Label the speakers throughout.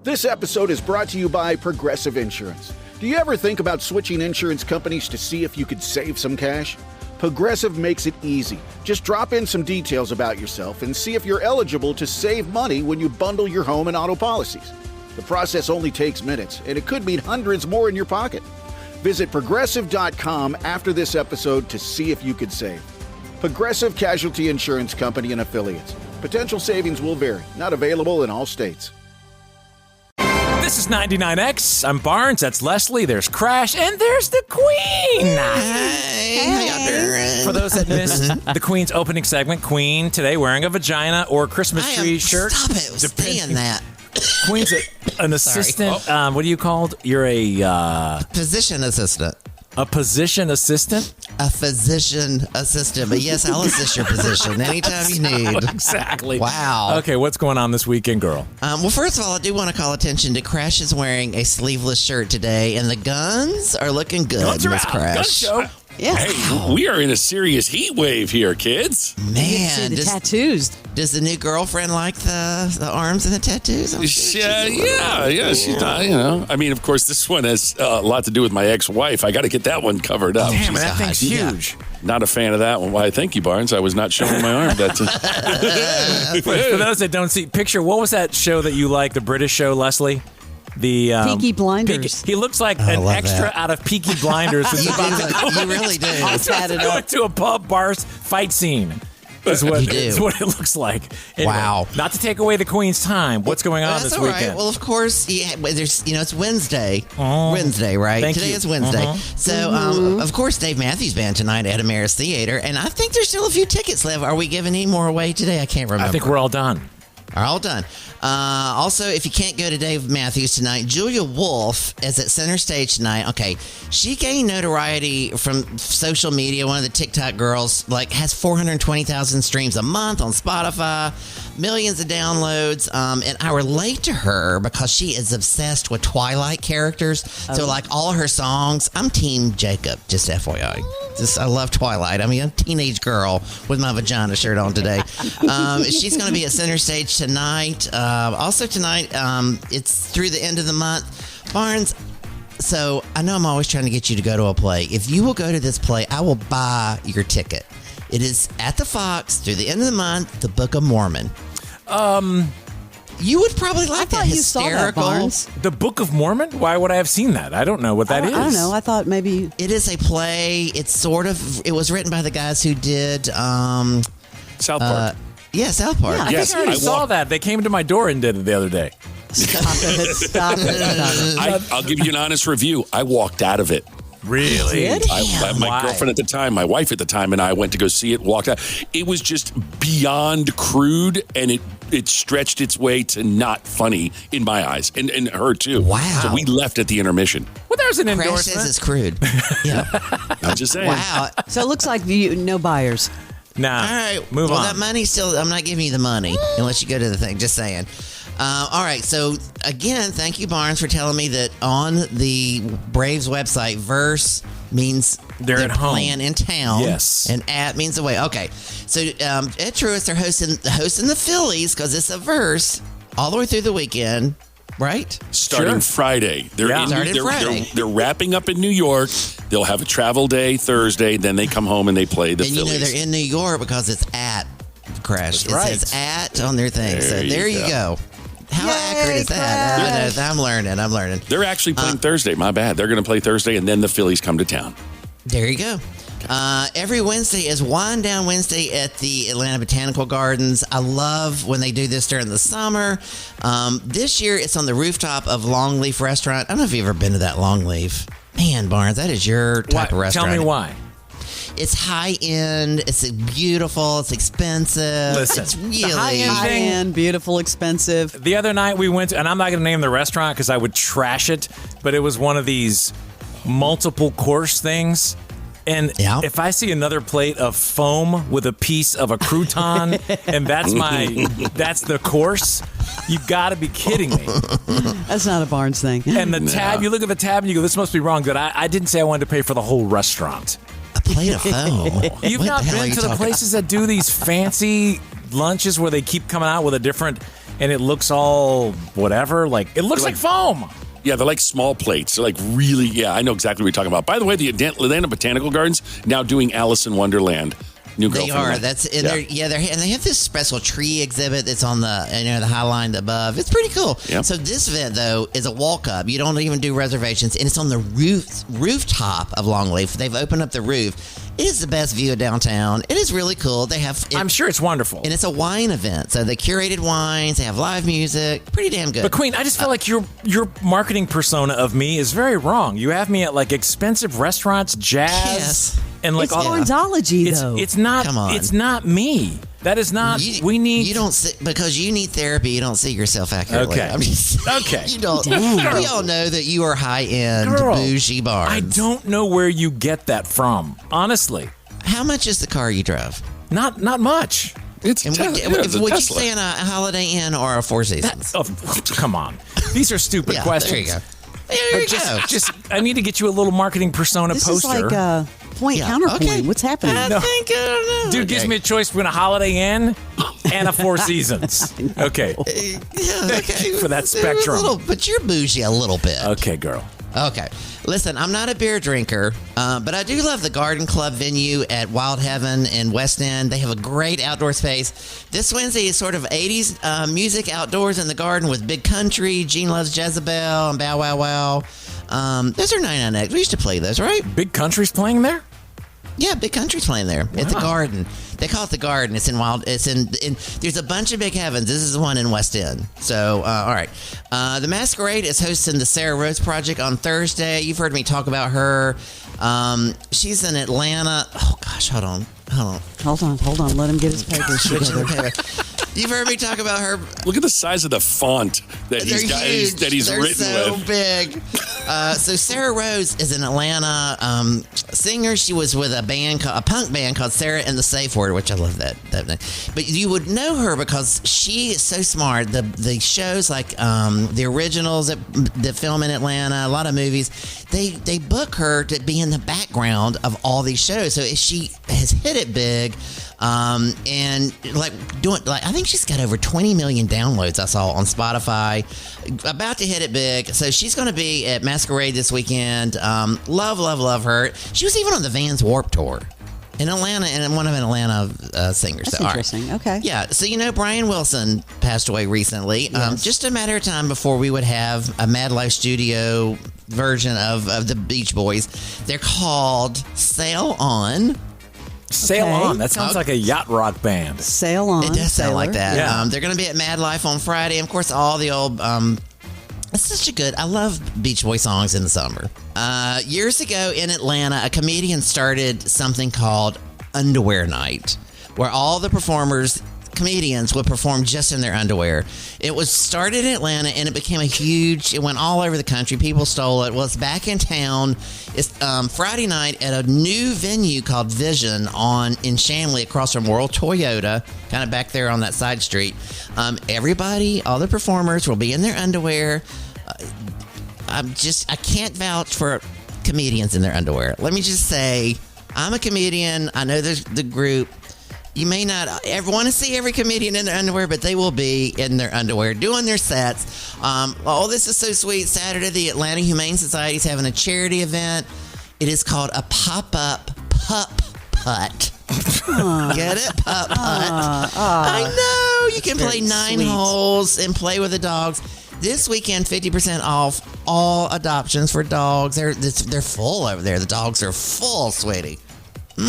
Speaker 1: This episode is brought to you by Progressive Insurance. Do you ever think about switching insurance companies to see if you could save some cash? Progressive makes it easy. Just drop in some details about yourself and see if you're eligible to save money when you bundle your home and auto policies. The process only takes minutes, and it could mean hundreds more in your pocket. Visit Progressive.com after this episode to see if you could save. Progressive Casualty Insurance Company and Affiliates. Potential savings will vary. Not available in all states.
Speaker 2: This is 99X. I'm Barnes. That's Leslie. There's Crash. And there's the Queen.
Speaker 3: Hey, how y'all doing?
Speaker 2: For those that missed the Queen's opening segment, Queen today wearing a vagina or Christmas tree shirt.
Speaker 3: Stop it. Staying that.
Speaker 2: Queen's an assistant. What are you called? You're a...
Speaker 3: Physician assistant.
Speaker 2: A position assistant?
Speaker 3: A physician assistant. But yes, I'll assist your position anytime you need.
Speaker 2: Exactly.
Speaker 3: Wow.
Speaker 2: Okay, what's going on this weekend, girl?
Speaker 3: Well, first of all, I do want to call attention to Crash is wearing a sleeveless shirt today, and the guns are looking good,
Speaker 2: Guns are
Speaker 3: Miss
Speaker 2: out.
Speaker 3: Crash.
Speaker 2: Gun show.
Speaker 3: Yeah.
Speaker 4: Hey, we are in a serious heat wave here, kids.
Speaker 3: Man,
Speaker 5: the tattoos.
Speaker 3: Does the new girlfriend like the arms and the tattoos?
Speaker 4: Yeah, she's not, I mean, of course, this one has a lot to do with my ex-wife. I got to get that one covered up.
Speaker 2: Damn, that thing's
Speaker 3: Yeah.
Speaker 2: huge.
Speaker 4: Not a fan of that one. Why, thank you, Barnes. I was not showing my arm. That's
Speaker 2: For those that don't see, picture, what was that show that you like, the British show, Leslie? The
Speaker 5: Peaky Blinders.
Speaker 2: He looks like an
Speaker 3: love
Speaker 2: extra
Speaker 3: that.
Speaker 2: out of Peaky Blinders.
Speaker 3: You really do.
Speaker 2: Going to a pub bar fight scene. Is what,
Speaker 3: You do.
Speaker 2: is what it looks like. Anyway,
Speaker 3: Wow.
Speaker 2: Not to take away the Queen's time. What's going on
Speaker 3: That's
Speaker 2: this
Speaker 3: all right.
Speaker 2: weekend?
Speaker 3: Well, of course, there's it's Wednesday. Wednesday, right?
Speaker 2: Thank
Speaker 3: Today
Speaker 2: you.
Speaker 3: is Wednesday. So, of course, Dave Matthews Band tonight at Ameris Theater, and I think there's still a few tickets left. Are we giving any more away today? I can't remember.
Speaker 2: I think we're all done.
Speaker 3: Are all done. Also, if you can't go to Dave Matthews tonight, Julia Wolf is at Center Stage tonight. Okay, she gained notoriety from social media. One of the TikTok girls has 420,000 streams a month on Spotify, millions of downloads. And I relate to her because she is obsessed with Twilight characters. So, all her songs, I'm Team Jacob, just FYI. I love Twilight. I mean, I'm a teenage girl with my vagina shirt on today. She's going to be at Center Stage tonight. Also tonight, it's through the end of the month. Barnes, so I know I'm always trying to get you to go to a play. If you will go to this play, I will buy your ticket. It is at the Fox through the end of the month, the Book of Mormon. You would probably like that
Speaker 5: you saw that,
Speaker 3: hysterical.
Speaker 5: Barnes.
Speaker 2: The Book of Mormon? Why would I have seen that? I don't know what that is.
Speaker 5: I don't know. I thought maybe.
Speaker 3: It is a play. It was written by the guys who did
Speaker 4: South Park.
Speaker 3: South Park.
Speaker 5: Yeah, I
Speaker 2: I
Speaker 4: Yes,
Speaker 2: think I already
Speaker 4: I
Speaker 2: saw
Speaker 4: walked-
Speaker 2: that. They came to my door and did it the other day.
Speaker 5: Stop it. Stop it.
Speaker 4: I'll give you an honest review. I walked out of it.
Speaker 2: Really?
Speaker 5: Did?
Speaker 4: My
Speaker 2: Why?
Speaker 4: girlfriend at the time, my wife at the time, and I went to go see it, walked out. It was just beyond crude, and it stretched its way to not funny in my eyes, and her too.
Speaker 3: Wow.
Speaker 4: So we left at the intermission.
Speaker 2: Well, there's an
Speaker 3: Crash
Speaker 2: endorsement.
Speaker 3: says it's crude. Yeah.
Speaker 4: I'm just saying.
Speaker 3: Wow.
Speaker 5: So it looks like no buyers.
Speaker 2: Nah.
Speaker 3: All right.
Speaker 2: Move
Speaker 3: well,
Speaker 2: on.
Speaker 3: that money still, I'm not giving you the money unless you go to the thing. Just saying. All right. So, again, thank you, Barnes, for telling me that on the Braves website, verse means
Speaker 2: They're at home.
Speaker 3: playing in town.
Speaker 2: Yes.
Speaker 3: And at means away. Okay. So, at Truist, they're hosting the Phillies because it's a verse all the way through the weekend, right?
Speaker 4: Starting
Speaker 2: Sure.
Speaker 4: Friday.
Speaker 3: Starting Friday.
Speaker 4: They're wrapping up in New York. They'll have a travel day Thursday. Then they come home and they play the
Speaker 3: And
Speaker 4: Phillies.
Speaker 3: they're in New York because it's at Crash.
Speaker 2: That's right.
Speaker 3: It says at on their thing. So
Speaker 4: There you
Speaker 3: there you go. How accurate is that? I'm learning.
Speaker 4: They're actually playing Thursday. My bad. They're going to play Thursday, and then the Phillies come to town.
Speaker 3: There you go. Every Wednesday is Wind Down Wednesday at the Atlanta Botanical Gardens. I love when they do this during the summer. This year, it's on the rooftop of Longleaf Restaurant. I don't know if you've ever been to that Longleaf. Man, Barnes, that is your type of restaurant.
Speaker 2: Tell me why.
Speaker 3: It's high end. It's beautiful. It's expensive.
Speaker 2: Listen,
Speaker 3: it's
Speaker 2: the
Speaker 3: really
Speaker 2: high-end
Speaker 5: High
Speaker 2: thing-
Speaker 5: end, beautiful, expensive.
Speaker 2: The other night we went to, and I'm not going to name the restaurant because I would trash it, but it was one of these multiple course things. And
Speaker 3: Yeah.
Speaker 2: if I see another plate of foam with a piece of a crouton, and that's the course, you got to be kidding me.
Speaker 5: That's not a Barnes thing.
Speaker 2: And the tab, you look at the tab and you go, this must be wrong. But I didn't say I wanted to pay for the whole restaurant.
Speaker 3: a plate of foam.
Speaker 2: You've
Speaker 3: What
Speaker 2: not
Speaker 3: the hell are
Speaker 2: been
Speaker 3: you
Speaker 2: to the
Speaker 3: talking
Speaker 2: places that do these fancy lunches where they keep coming out with a different and it looks all whatever. Like it looks like foam.
Speaker 4: Yeah, they're like small plates. They're like really, yeah, I know exactly what you're talking about. By the way, the Atlanta Botanical Gardens now doing Alice in Wonderland. New
Speaker 3: They
Speaker 4: girlfriend.
Speaker 3: are. That's and they have this special tree exhibit that's on the the high line above. It's pretty cool.
Speaker 4: Yep.
Speaker 3: So this event though is a walk up. You don't even do reservations, and it's on the rooftop of Longleaf. They've opened up the roof. It is the best view of downtown. It is really cool. They have.
Speaker 2: I'm sure it's wonderful.
Speaker 3: And it's a wine event, so they curated wines. They have live music. Pretty damn good.
Speaker 2: But Queen, I just feel like your marketing persona of me is very wrong. You have me at like expensive restaurants, jazz,
Speaker 3: Yes.
Speaker 2: and like
Speaker 5: It's
Speaker 2: all.
Speaker 5: Barnesology, though.
Speaker 2: It's not.
Speaker 3: Come on.
Speaker 2: It's not me. That is not. We need.
Speaker 3: You don't see, because you need therapy. You don't see yourself accurately.
Speaker 2: Okay.
Speaker 3: I'm just,
Speaker 2: Okay.
Speaker 3: You don't.
Speaker 5: Damn.
Speaker 3: We all know that you are high end
Speaker 2: Girl,
Speaker 3: bougie Barnes.
Speaker 2: I don't know where you get that from. Honestly,
Speaker 3: How much is the car you drove?
Speaker 2: not much.
Speaker 4: It's
Speaker 3: And
Speaker 4: Tesla. Yeah, it's a
Speaker 3: would you
Speaker 4: Tesla.
Speaker 3: stay in a Holiday Inn or a Four Seasons?
Speaker 2: Oh, come on. These are stupid
Speaker 3: Yeah,
Speaker 2: questions.
Speaker 3: there you go. There you go.
Speaker 2: Just, I need to get you a little marketing persona
Speaker 5: This
Speaker 2: poster.
Speaker 5: is like point counterpoint.
Speaker 3: Okay.
Speaker 5: What's happening?
Speaker 3: I think, I don't know.
Speaker 2: Dude gives me a choice between a Holiday Inn and a Four Seasons. Okay.
Speaker 3: Yeah, okay.
Speaker 2: For that
Speaker 3: They're a
Speaker 2: spectrum.
Speaker 3: little- but you're bougie a little bit.
Speaker 2: Okay, girl.
Speaker 3: Okay. Listen, I'm not a beer drinker, but I do love the Garden Club venue at Wild Heaven in West End. They have a great outdoor space. This Wednesday is sort of 80s music outdoors in the garden with Big Country, Gene Loves Jezebel, and Bow Wow Wow. Those are 99X. We used to play those, right?
Speaker 2: Big Country's playing there?
Speaker 3: Yeah, Big Country's playing there at the Garden. They call it the Garden. It's in Wild. It's in. There's a bunch of Big Heavens. This is the one in West End. So, all right. The Masquerade is hosting the Sarah Rose Project on Thursday. You've heard me talk about her. She's in Atlanta. Oh gosh, hold on.
Speaker 5: Hold on. Let him get his papers together.
Speaker 3: You've heard me talk about her.
Speaker 4: Look at the size of the font that
Speaker 3: They're
Speaker 4: he's got.
Speaker 3: huge.
Speaker 4: That he's
Speaker 3: They're
Speaker 4: written
Speaker 3: so
Speaker 4: with.
Speaker 3: big. So Sarah Rose is an Atlanta singer. She was with a punk band called Sarah and the Safe Word, which I love that name. But you would know her because she is so smart. The shows like the originals that film in Atlanta, a lot of movies, they book her to be in the background of all these shows. So she has hit it big. And I think she's got over 20 million downloads I saw on Spotify. About to hit it big. So she's going to be at Masquerade this weekend. Love her. She was even on the Vans Warped Tour in Atlanta, and one of an Atlanta singers.
Speaker 5: That's
Speaker 3: So, all right.
Speaker 5: interesting. Okay.
Speaker 3: Yeah, so Brian Wilson passed away recently.
Speaker 5: Yes.
Speaker 3: Just a matter of time before we would have a Mad Life Studio version of the Beach Boys. They're called Sail On.
Speaker 2: Sail
Speaker 5: Okay.
Speaker 2: On. That sounds like a yacht rock band.
Speaker 5: Sail on.
Speaker 3: It does sound like that.
Speaker 2: Yeah.
Speaker 3: They're going to be at Mad Life on Friday. Of course, all the old. It's such a good. I love Beach Boy songs in the summer. Years ago in Atlanta, a comedian started something called Underwear Night, where all the comedians would perform just in their underwear. It was started in Atlanta and it became it went all over the country. People stole it. Well, it's back in town. It's Friday night at a new venue called Vision in Shanley across from World Toyota, kind of back there on that side street. Everybody, all the performers will be in their underwear. I can't vouch for comedians in their underwear. Let me just say, I'm a comedian. I know there's the group. You may not ever want to see every comedian in their underwear, but they will be in their underwear doing their sets. This is so sweet. Saturday, the Atlanta Humane Society is having a charity event. It is called a pop-up pup putt. Get it? Pup putt. I know. You can play 9
Speaker 5: sweet.
Speaker 3: holes and play with the dogs. This weekend, 50% off all adoptions for dogs. They're full over there. The dogs are full, sweetie. All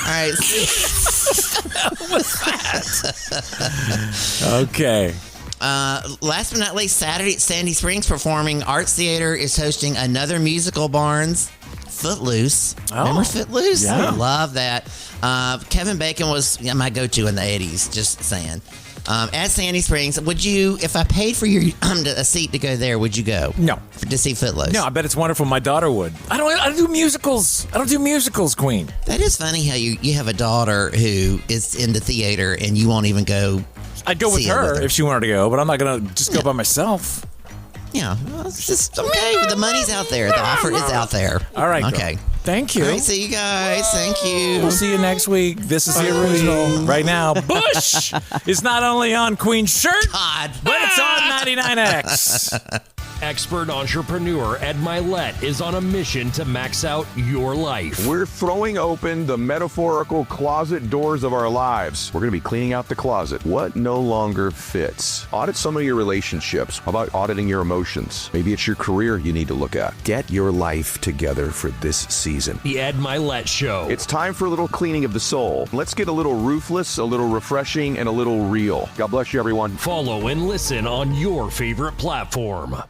Speaker 3: right.
Speaker 2: Okay.
Speaker 3: Last but not least, Saturday at Sandy Springs Performing Arts Theater is hosting another musical, Barnes. Footloose.
Speaker 2: Oh,
Speaker 3: Remember Footloose?
Speaker 2: yeah.
Speaker 3: I love that. Kevin Bacon was my go-to in the 80s, just saying. At Sandy Springs, would you, if I paid for your a seat to go there, would you go?
Speaker 2: No.
Speaker 3: To see Footloose?
Speaker 2: No, I bet it's wonderful. My daughter would. I don't do musicals. I don't do musicals, Queen.
Speaker 3: That is funny how you have a daughter who is into theater and you won't even go.
Speaker 2: I'd go with
Speaker 3: see it
Speaker 2: her if she wanted to go, but I'm not going to just go
Speaker 3: Yeah.
Speaker 2: by myself.
Speaker 3: Yeah, well, it's just okay. The money's out there. The offer is out there.
Speaker 2: All right, girl.
Speaker 3: Okay.
Speaker 2: Thank you.
Speaker 3: All right, see you guys. Thank you.
Speaker 2: We'll see you next week. This is the original. Right now, Bush is not only on Queen's shirt,
Speaker 3: God.
Speaker 2: but it's on 99X.
Speaker 6: Expert entrepreneur Ed Milet is on a mission to max out your life.
Speaker 7: We're throwing open the metaphorical closet doors of our lives. We're going to be cleaning out the closet. What no longer fits? Audit some of your relationships. How about auditing your emotions? Maybe it's your career you need to look at. Get your life together for this season.
Speaker 6: The Ed Milet Show.
Speaker 7: It's time for a little cleaning of the soul. Let's get a little ruthless, a little refreshing, and a little real. God bless you, everyone.
Speaker 6: Follow and listen on your favorite platform.